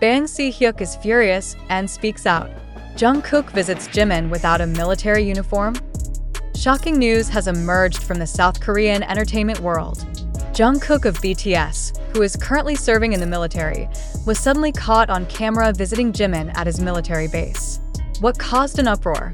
Hyuk is furious and speaks out. Jungkook visits Jimin without a military uniform? Shocking news has emerged from the South Korean entertainment world. Jungkook of BTS, who is currently serving in the military, was suddenly caught on camera visiting Jimin at his military base. What caused an uproar?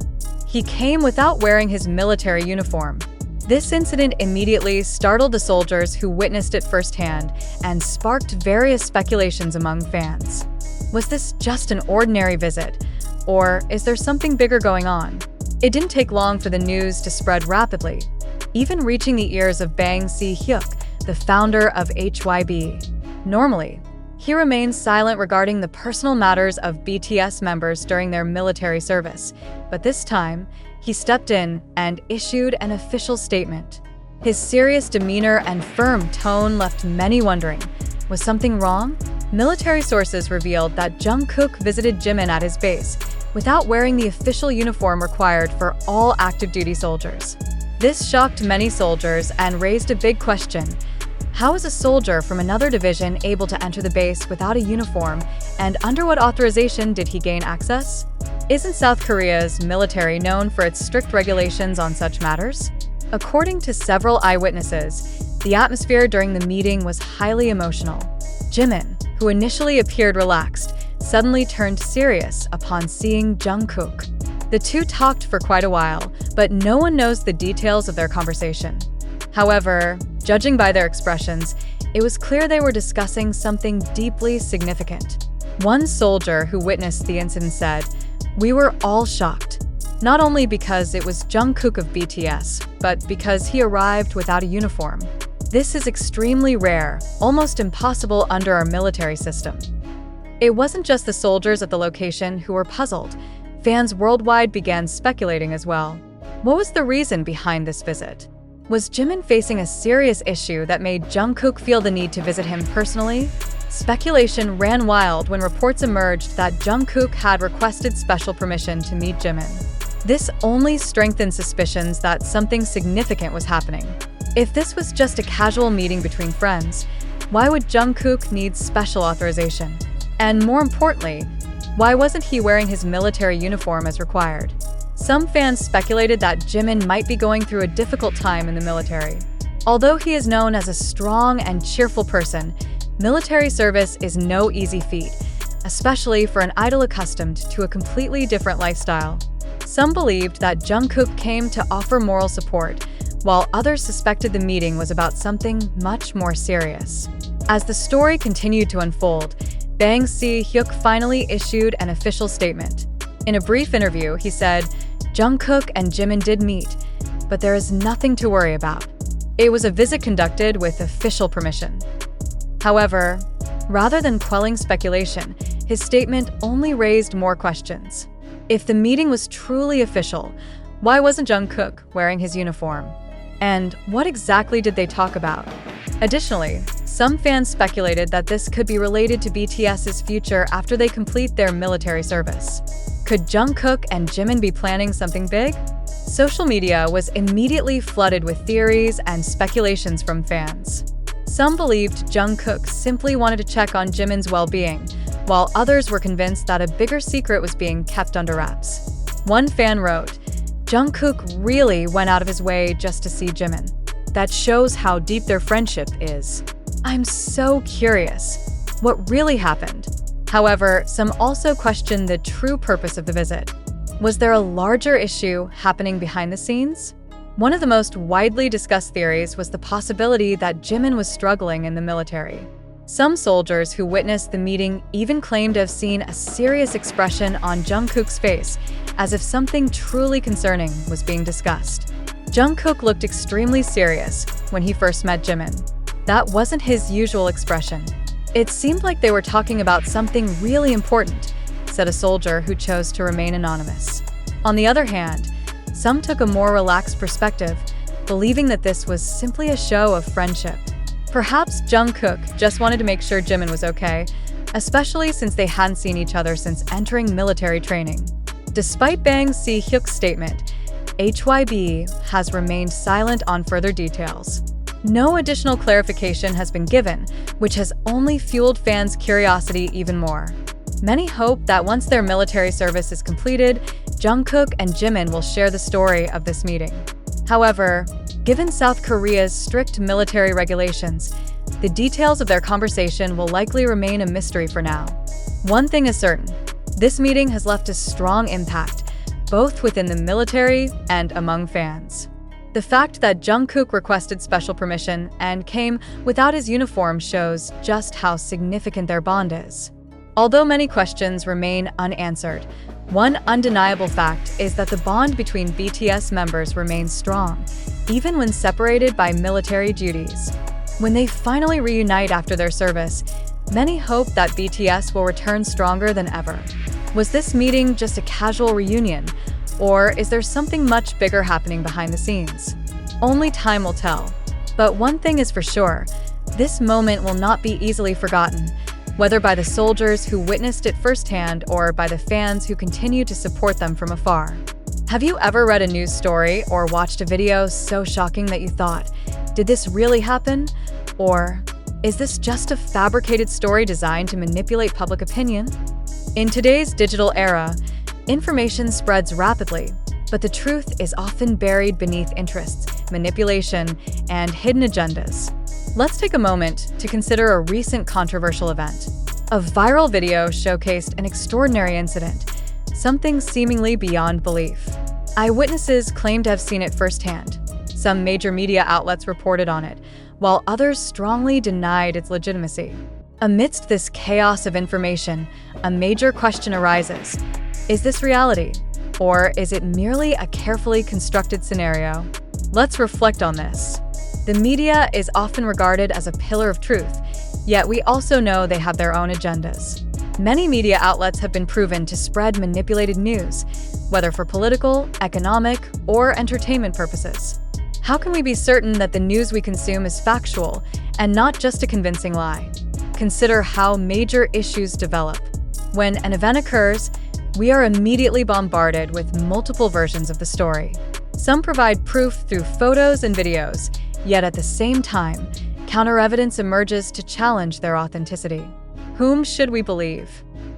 He came without wearing his military uniform. This incident immediately startled the soldiers who witnessed it firsthand and sparked various speculations among fans. Was this just an ordinary visit, or is there something bigger going on? It didn't take long for the news to spread rapidly, even reaching the ears of Hyuk, the founder of HYB. Normally, he remains silent regarding the personal matters of BTS members during their military service, but this time, he stepped in and issued an official statement. His serious demeanor and firm tone left many wondering, was something wrong? Military sources revealed that Jungkook visited Jimin at his base without wearing the official uniform required for all active duty soldiers. This shocked many soldiers and raised a big question. How is a soldier from another division able to enter the base without a uniform, and under what authorization did he gain access? Isn't South Korea's military known for its strict regulations on such matters? According to several eyewitnesses, the atmosphere during the meeting was highly emotional. Jimin, who initially appeared relaxed, suddenly turned serious upon seeing Jungkook. The two talked for quite a while, but no one knows the details of their conversation. However, judging by their expressions, it was clear they were discussing something deeply significant. One soldier who witnessed the incident said, "We were all shocked, not only because it was Jungkook of BTS, but because he arrived without a uniform. This is extremely rare, almost impossible under our military system." It wasn't just the soldiers at the location who were puzzled. Fans worldwide began speculating as well. What was the reason behind this visit? Was Jimin facing a serious issue that made Jungkook feel the need to visit him personally? Speculation ran wild when reports emerged that Jungkook had requested special permission to meet Jimin. This only strengthened suspicions that something significant was happening. If this was just a casual meeting between friends, why would Jungkook need special authorization? And more importantly, why wasn't he wearing his military uniform as required? Some fans speculated that Jimin might be going through a difficult time in the military. Although he is known as a strong and cheerful person, military service is no easy feat, especially for an idol accustomed to a completely different lifestyle. Some believed that Jungkook came to offer moral support, while others suspected the meeting was about something much more serious. As the story continued to unfold, Hyuk finally issued an official statement. In a brief interview, he said, "Jungkook and Jimin did meet, but there is nothing to worry about. It was a visit conducted with official permission." However, rather than quelling speculation, his statement only raised more questions. If the meeting was truly official, why wasn't Jungkook wearing his uniform? And what exactly did they talk about? Additionally, some fans speculated that this could be related to BTS's future after they complete their military service. Could Jungkook and Jimin be planning something big? Social media was immediately flooded with theories and speculations from fans. Some believed Jungkook simply wanted to check on Jimin's well-being, while others were convinced that a bigger secret was being kept under wraps. One fan wrote, "Jungkook really went out of his way just to see Jimin. That shows how deep their friendship is. I'm so curious. What really happened?" However, some also questioned the true purpose of the visit. Was there a larger issue happening behind the scenes? One of the most widely discussed theories was the possibility that Jimin was struggling in the military. Some soldiers who witnessed the meeting even claimed to have seen a serious expression on Jungkook's face, as if something truly concerning was being discussed. Jungkook looked extremely serious when he first met Jimin. That wasn't his usual expression. "It seemed like they were talking about something really important," said a soldier who chose to remain anonymous. On the other hand, some took a more relaxed perspective, believing that this was simply a show of friendship. Perhaps Jungkook just wanted to make sure Jimin was okay, especially since they hadn't seen each other since entering military training. Despite Hyuk's statement, HYB has remained silent on further details. No additional clarification has been given, which has only fueled fans' curiosity even more. Many hope that once their military service is completed, Jungkook and Jimin will share the story of this meeting. However, given South Korea's strict military regulations, the details of their conversation will likely remain a mystery for now. One thing is certain, this meeting has left a strong impact, both within the military and among fans. The fact that Jungkook requested special permission and came without his uniform shows just how significant their bond is. Although many questions remain unanswered, one undeniable fact is that the bond between BTS members remains strong, even when separated by military duties. When they finally reunite after their service, many hope that BTS will return stronger than ever. Was this meeting just a casual reunion, or is there something much bigger happening behind the scenes? Only time will tell. But one thing is for sure, this moment will not be easily forgotten, whether by the soldiers who witnessed it firsthand or by the fans who continue to support them from afar. Have you ever read a news story or watched a video so shocking that you thought, did this really happen? Or is this just a fabricated story designed to manipulate public opinion? In today's digital era, information spreads rapidly, but the truth is often buried beneath interests, manipulation, and hidden agendas. Let's take a moment to consider a recent controversial event. A viral video showcased an extraordinary incident, something seemingly beyond belief. Eyewitnesses claimed to have seen it firsthand. Some major media outlets reported on it, while others strongly denied its legitimacy. Amidst this chaos of information, a major question arises. Is this reality? Or is it merely a carefully constructed scenario? Let's reflect on this. The media is often regarded as a pillar of truth, yet we also know they have their own agendas. Many media outlets have been proven to spread manipulated news, whether for political, economic, or entertainment purposes. How can we be certain that the news we consume is factual and not just a convincing lie? Consider how major issues develop. When an event occurs, we are immediately bombarded with multiple versions of the story. Some provide proof through photos and videos, yet at the same time, counter-evidence emerges to challenge their authenticity. Whom should we believe?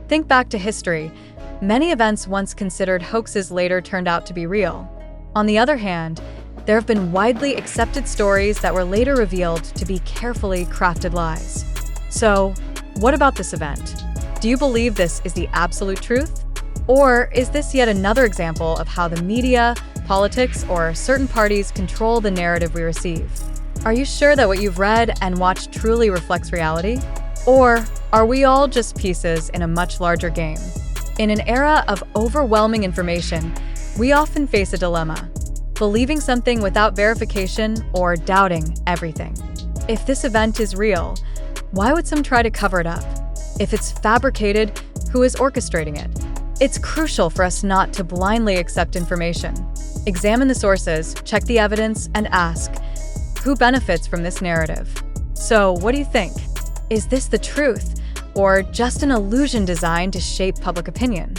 Think back to history. Many events once considered hoaxes later turned out to be real. On the other hand, there have been widely accepted stories that were later revealed to be carefully crafted lies. So, what about this event? Do you believe this is the absolute truth? Or is this yet another example of how the media, politics, or certain parties control the narrative we receive? Are you sure that what you've read and watched truly reflects reality? Or are we all just pieces in a much larger game? In an era of overwhelming information, we often face a dilemma: believing something without verification or doubting everything. If this event is real, why would some try to cover it up? If it's fabricated, who is orchestrating it? It's crucial for us not to blindly accept information. Examine the sources, check the evidence, and ask, who benefits from this narrative? So, what do you think? Is this the truth, or just an illusion designed to shape public opinion?